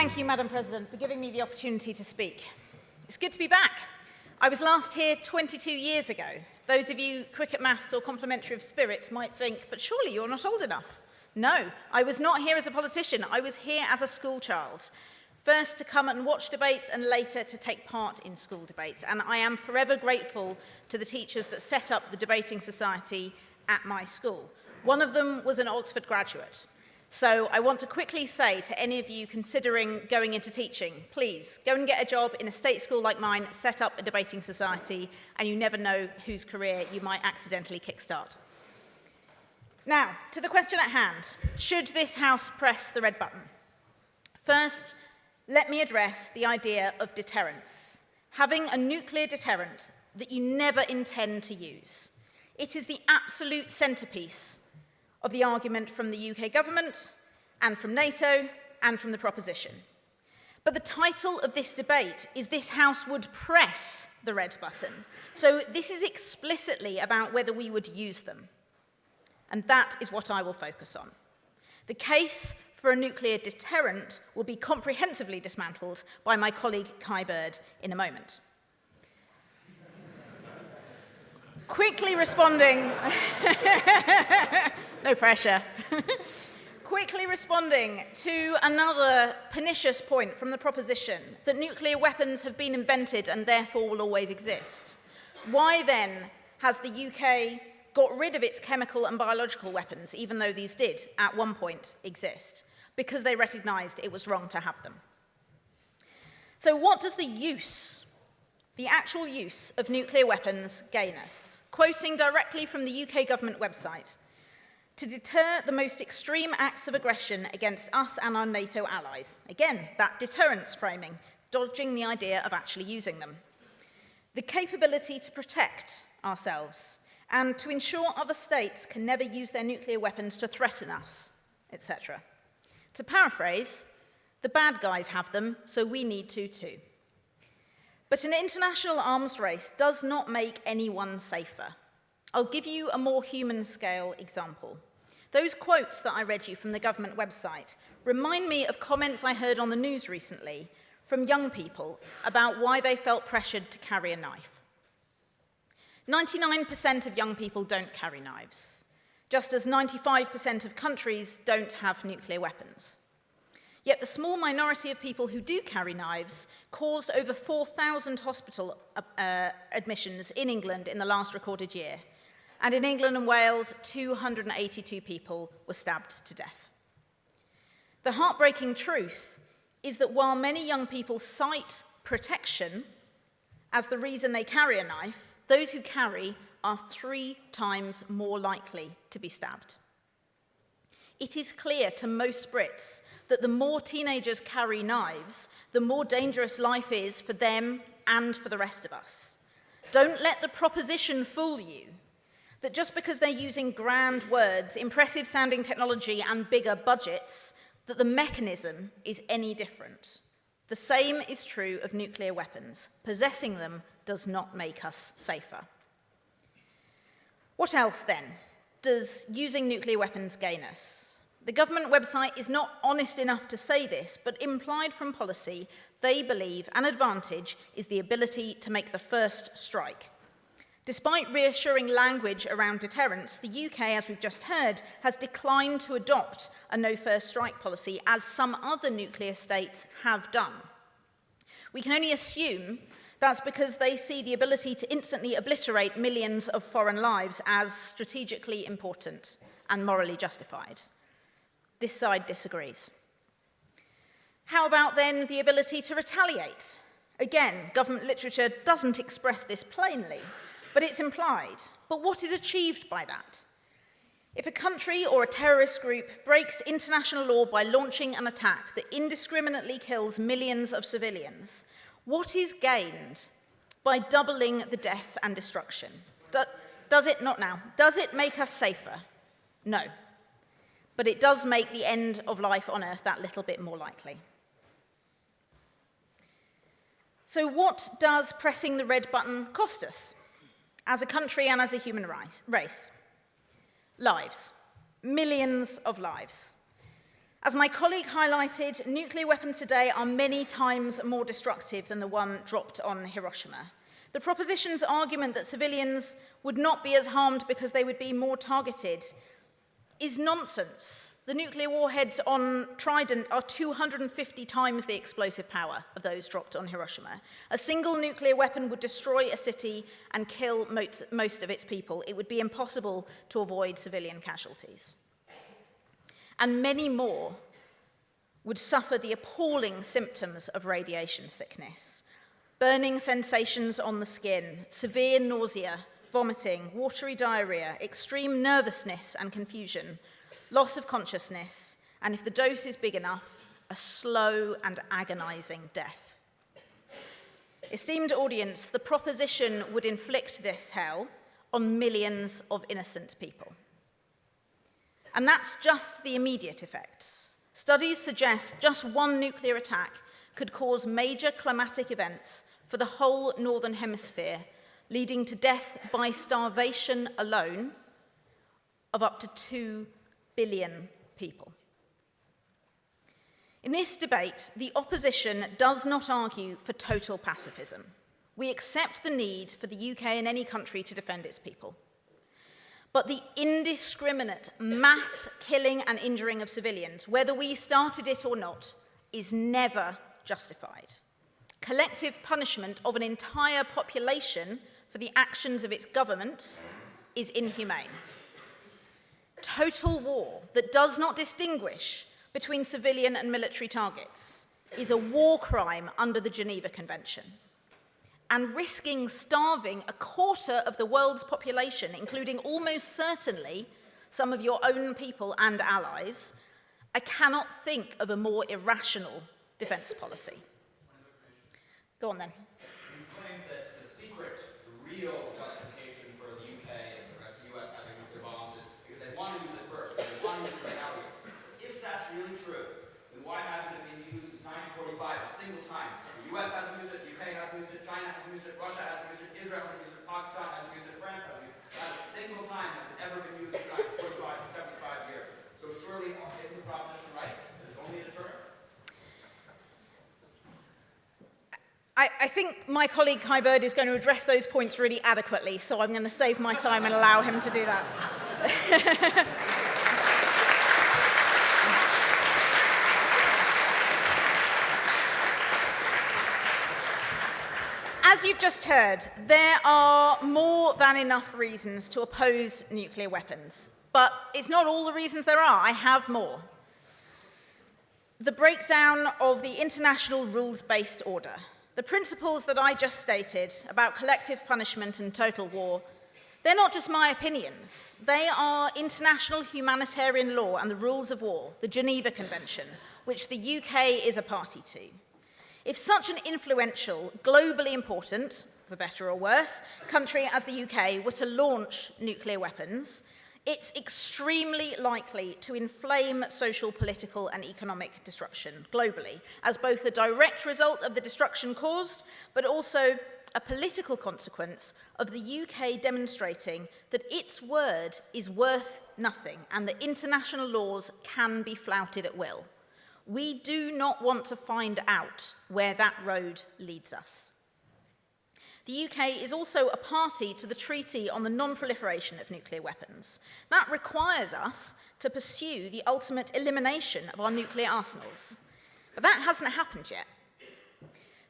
Thank you, Madam President, for giving me the opportunity to speak. It's good to be back. I was last here 22 years ago. Those of you cricket maths or complimentary of spirit might think, but surely you're not old enough. No, I was not here as a politician. I was here as a school child. First to come and watch debates and later to take part in school debates. And I am forever grateful to the teachers that set up the debating society at my school. One of them was an Oxford graduate. So I want to quickly say to any of you considering going into teaching, please go and get a job in a state school like mine, set up a debating society, and you never know whose career you might accidentally kickstart. Now, to the question at hand, should this House press the red button? First, let me address the idea of deterrence. Having a nuclear deterrent that you never intend to use. It is the absolute centrepiece of the argument from the UK government and from NATO and from the proposition. But the title of this debate is "This House would press the red button." So this is explicitly about whether we would use them. And that is what I will focus on. The case for a nuclear deterrent will be comprehensively dismantled by my colleague Kai Bird in a moment. Quickly responding, no pressure. Quickly responding to another pernicious point from the proposition that nuclear weapons have been invented and therefore will always exist. Why then has the UK got rid of its chemical and biological weapons, even though these did at one point exist? Because they recognised it was wrong to have them. So what does the actual use of nuclear weapons gain us? Quoting directly from the UK government website, to deter the most extreme acts of aggression against us and our NATO allies. Again, that deterrence framing, dodging the idea of actually using them. The capability to protect ourselves and to ensure other states can never use their nuclear weapons to threaten us, etc. To paraphrase, the bad guys have them, so we need to too. But an international arms race does not make anyone safer. I'll give you a more human scale example. Those quotes that I read you from the government website remind me of comments I heard on the news recently from young people about why they felt pressured to carry a knife. 99% of young people don't carry knives, just as 95% of countries don't have nuclear weapons. Yet the small minority of people who do carry knives caused over 4,000 hospital admissions in England in the last recorded year. And in England and Wales, 282 people were stabbed to death. The heartbreaking truth is that while many young people cite protection as the reason they carry a knife, those who carry are 3 times more likely to be stabbed. It is clear to most Brits that the more teenagers carry knives, the more dangerous life is for them and for the rest of us. Don't let the proposition fool you that just because they're using grand words, impressive sounding technology and bigger budgets, that the mechanism is any different. The same is true of nuclear weapons. Possessing them does not make us safer. What else then does using nuclear weapons gain us? The government website is not honest enough to say this, but implied from policy, they believe an advantage is the ability to make the first strike. Despite reassuring language around deterrence, the UK, as we've just heard, has declined to adopt a no first strike policy, as some other nuclear states have done. We can only assume that's because they see the ability to instantly obliterate millions of foreign lives as strategically important and morally justified. This side disagrees. How about then the ability to retaliate? Again, government literature doesn't express this plainly, but it's implied. But what is achieved by that? If a country or a terrorist group breaks international law by launching an attack that indiscriminately kills millions of civilians, what is gained by doubling the death and destruction? Does it not now? Does it make us safer? No. But it does make the end of life on Earth that little bit more likely. So what does pressing the red button cost us, as a country and as a human race? Lives. Millions of lives. As my colleague highlighted, nuclear weapons today are many times more destructive than the one dropped on Hiroshima. The proposition's argument that civilians would not be as harmed because they would be more targeted is nonsense. The nuclear warheads on Trident are 250 times the explosive power of those dropped on Hiroshima. A single nuclear weapon would destroy a city and kill most of its people. It would be impossible to avoid civilian casualties. And many more would suffer the appalling symptoms of radiation sickness: burning sensations on the skin, severe nausea, vomiting, watery diarrhea, extreme nervousness and confusion, loss of consciousness, and if the dose is big enough, a slow and agonizing death. Esteemed audience, the proposition would inflict this hell on millions of innocent people. And that's just the immediate effects. Studies suggest just one nuclear attack could cause major climatic events for the whole Northern Hemisphere, leading to death by starvation alone of up to 2 billion people. In this debate, the opposition does not argue for total pacifism. We accept the need for the UK and any country to defend its people. But the indiscriminate mass killing and injuring of civilians, whether we started it or not, is never justified. Collective punishment of an entire population for the actions of its government is inhumane. Total war that does not distinguish between civilian and military targets is a war crime under the Geneva Convention. And risking starving a quarter of the world's population, including almost certainly some of your own people and allies, I cannot think of a more irrational defense policy. Go on then. You claim that the secret, the real justification for the UK and the rest of the US having nuclear bombs is because they want to use it first, they want to use it retaliate. If that's really true, then why hasn't it been used since 1945 a single time? The US hasn't used it, the UK hasn't used it, China hasn't used it, Russia hasn't used it, Israel hasn't used it, Pakistan hasn't used it, France hasn't used it. Not a single time has it ever been used in 45 to 75 years. So surely isn't the proposition right that it's only a deterrent? I think my colleague Kai Bird is going to address those points really adequately, so I'm going to save my time and allow him to do that. As you've just heard, there are more than enough reasons to oppose nuclear weapons, but it's not all the reasons there are. I have more. The breakdown of the international rules-based order. The principles that I just stated about collective punishment and total war, they're not just my opinions. They are international humanitarian law and the rules of war, the Geneva Convention, which the UK is a party to. If such an influential, globally important, for better or worse, country as the UK were to launch nuclear weapons, it's extremely likely to inflame social, political, and economic disruption globally, as both a direct result of the destruction caused, but also a political consequence of the UK demonstrating that its word is worth nothing and that international laws can be flouted at will. We do not want to find out where that road leads us. The UK is also a party to the Treaty on the Non-Proliferation of Nuclear Weapons. That requires us to pursue the ultimate elimination of our nuclear arsenals. But that hasn't happened yet.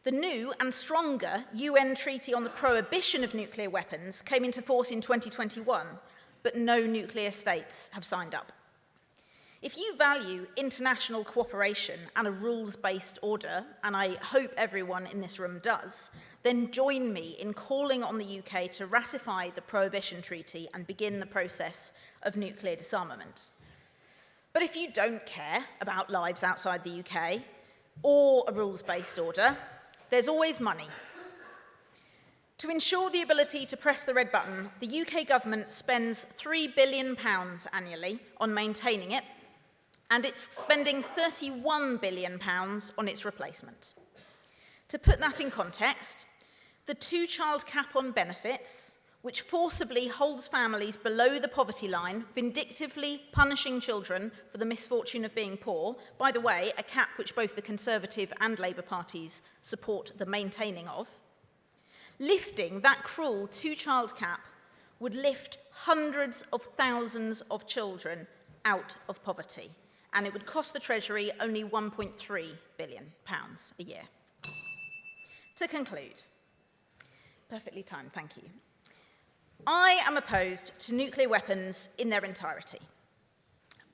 The new and stronger UN Treaty on the Prohibition of Nuclear Weapons came into force in 2021, but no nuclear states have signed up. If you value international cooperation and a rules-based order, and I hope everyone in this room does, then join me in calling on the UK to ratify the Prohibition Treaty and begin the process of nuclear disarmament. But if you don't care about lives outside the UK or a rules-based order, there's always money. To ensure the ability to press the red button, the UK government spends £3 billion annually on maintaining it, and it's spending £31 billion on its replacement. To put that in context, the two-child cap on benefits which forcibly holds families below the poverty line, vindictively punishing children for the misfortune of being poor. By the way, a cap which both the Conservative and Labour parties support the maintaining of. Lifting that cruel two-child cap would lift hundreds of thousands of children out of poverty, and it would cost the Treasury only £1.3 billion a year. To conclude, perfectly timed, thank you. I am opposed to nuclear weapons in their entirety.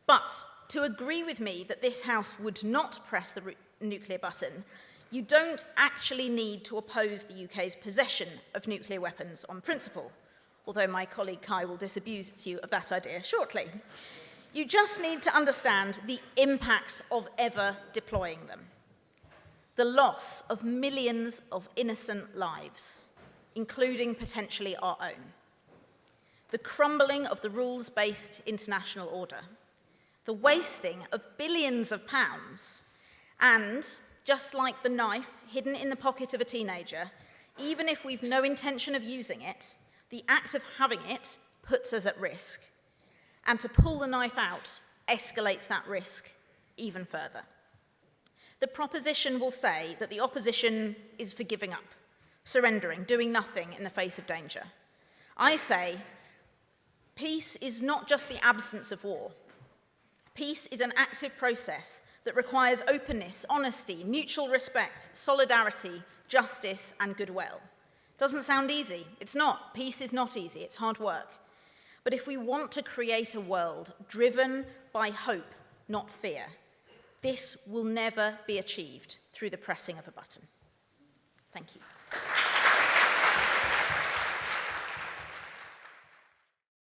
But to agree with me that this House would not press the nuclear button, you don't actually need to oppose the UK's possession of nuclear weapons on principle, although my colleague Kai will disabuse you of that idea shortly. You just need to understand the impact of ever deploying them. The loss of millions of innocent lives, including potentially our own. The crumbling of the rules-based international order. The wasting of billions of pounds. And, just like the knife hidden in the pocket of a teenager, even if we've no intention of using it, the act of having it puts us at risk. And to pull the knife out escalates that risk even further. The proposition will say that the opposition is for giving up, surrendering, doing nothing in the face of danger. I say, peace is not just the absence of war. Peace is an active process that requires openness, honesty, mutual respect, solidarity, justice, and goodwill. Doesn't sound easy. It's not. Peace is not easy. It's hard work. But if we want to create a world driven by hope, not fear, this will never be achieved through the pressing of a button. Thank you.